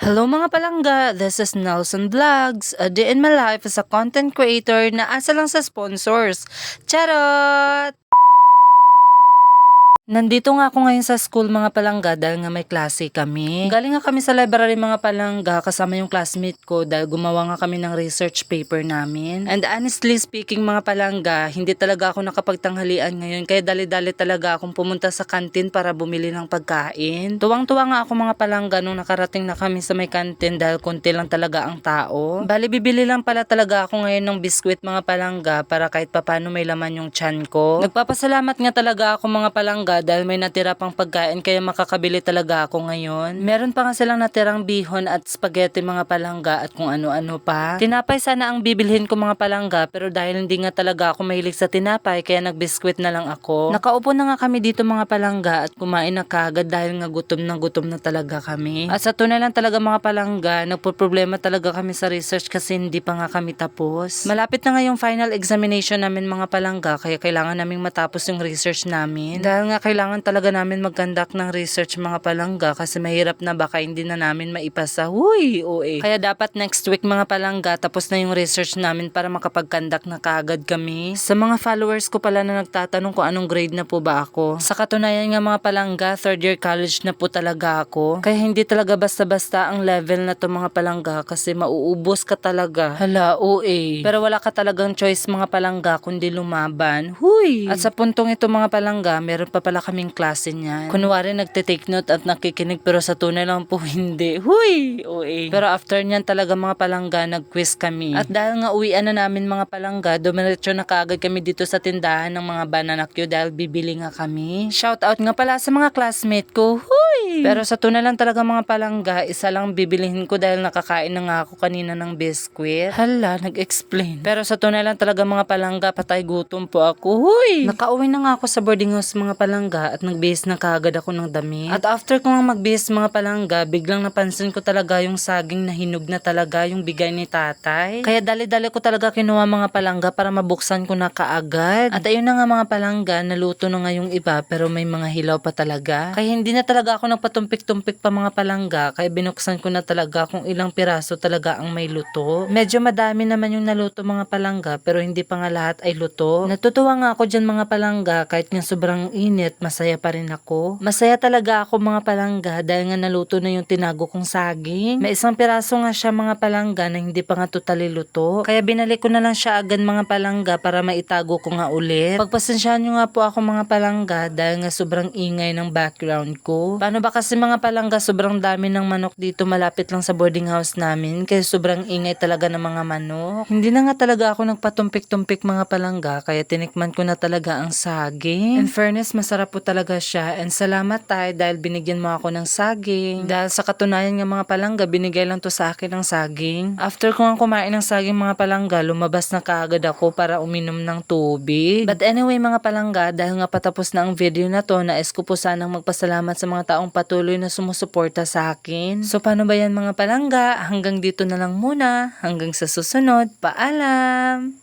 Hello mga palangga, this is Nelson Vlogs. A day in my life as a content creator na asa lang sa sponsors. Charot! Nandito nga ako ngayon sa school mga palangga dahil nga may klase kami. Galing nga kami sa library mga palangga kasama yung classmate ko dahil gumawa nga kami ng research paper namin. And honestly speaking mga palangga, hindi talaga ako nakapagtanghalian ngayon kaya dali-dali talaga akong pumunta sa kantin para bumili ng pagkain. Tuwang-tuwa nga ako mga palangga nung nakarating na kami sa may kantin dahil konti lang talaga ang tao. Bali bibili lang pala talaga ako ngayon ng biskwit mga palangga para kahit papano may laman yung tiyan ko. Nagpapasalamat nga talaga ako mga palangga dahil may natira pang pagkain kaya makakabili talaga ako ngayon. Meron pa nga silang natirang bihon at spaghetti mga palangga at kung ano-ano pa. Tinapay sana ang bibilhin ko mga palangga pero dahil hindi nga talaga ako mahilig sa tinapay kaya nagbiskwit na lang ako. Nakaupo na nga kami dito mga palangga at kumain na kagad dahil nga gutom na talaga kami. At sa tunay lang talaga mga palangga, nagpo-problema talaga kami sa research kasi hindi pa nga kami tapos. Malapit na nga yung final examination namin mga palangga kaya kailangan naming matapos yung research namin. Dahil nga kailangan talaga namin mag-conduct ng research mga palangga kasi mahirap na baka hindi na namin maipasa. Huy, OA. Kaya dapat next week mga palangga tapos na yung research namin para makapag-conduct na kaagad kami. Sa mga followers ko pala na nagtatanong kung anong grade na po ba ako. Sa katunayan nga mga palangga, third year college na po talaga ako. Kaya hindi talaga basta-basta ang level na to mga palangga kasi mauubos ka talaga. Hala, OA. Pero wala ka talagang choice mga palangga kundi lumaban. Huy! At sa puntong ito mga palangga, meron pa pala kaming klase niyan. Kunwari nagte-take note at nakikinig pero sa tunay lang po hindi. Huy! OA. Pero after niyan talaga mga palangga, nag-quiz kami. At dahil nga uwian na namin mga palangga, dumiretso na kaagad kami dito sa tindahan ng mga banana Q dahil bibili nga kami. Shout out nga pala sa mga classmate ko. Huy! Pero sa tunay lang talaga mga palangga, isa lang bibilihin ko dahil nakakain na nga ako kanina ng biskwit. Hala, nag-explain. Pero sa tunay lang talaga mga palangga, patay gutom po ako. Huy! Nakauwi na nga ako sa boarding house mga palangga at nagbihis na kaagad ako ng damit. At after ko nga magbihis mga palangga, biglang napansin ko talaga yung saging na hinog na talaga yung bigay ni tatay. Kaya dali-dali ko talaga kinuha mga palangga para mabuksan ko na kaagad. At ayun na nga mga palangga, naluto na nga yung iba pero may mga hilaw pa talaga. Kaya hindi na talaga ako nagpatumpik-tumpik pa mga palangga kaya binuksan ko na talaga kung ilang piraso talaga ang may luto. Medyo madami naman yung naluto mga palangga pero hindi pa nga lahat ay luto. Natutuwa nga ako dyan mga palangga kahit nga sobrang init, masaya pa rin ako. Masaya talaga ako mga palangga dahil nga naluto na yung tinago kong saging. May isang piraso nga siya mga palangga na hindi pa nga totally luto. Kaya binalik ko na lang siya agad mga palangga para maitago ko nga ulit. Pagpasensyahan nyo nga po ako mga palangga dahil nga sobrang ingay ng background ko. Paano ba kasi mga palangga sobrang dami ng manok dito malapit lang sa boarding house namin kaya sobrang ingay talaga ng mga manok. Hindi na nga talaga ako nagpatumpik-tumpik mga palangga kaya tinikman ko na talaga ang saging. In fairness, masarap po talaga siya and salamat tay dahil binigyan mo ako ng saging. Dahil sa katunayan nga mga palangga, binigay lang to sa akin ng saging. After ko nga kumain ng saging mga palangga, lumabas na kaagad ako para uminom ng tubig. But anyway mga palangga, dahil nga patapos na ang video na to, nais ko po sanang magpasalamat sa mga taong patuloy na sumusuporta sa akin. So paano ba yan mga palangga? Hanggang dito na lang muna. Hanggang sa susunod. Paalam!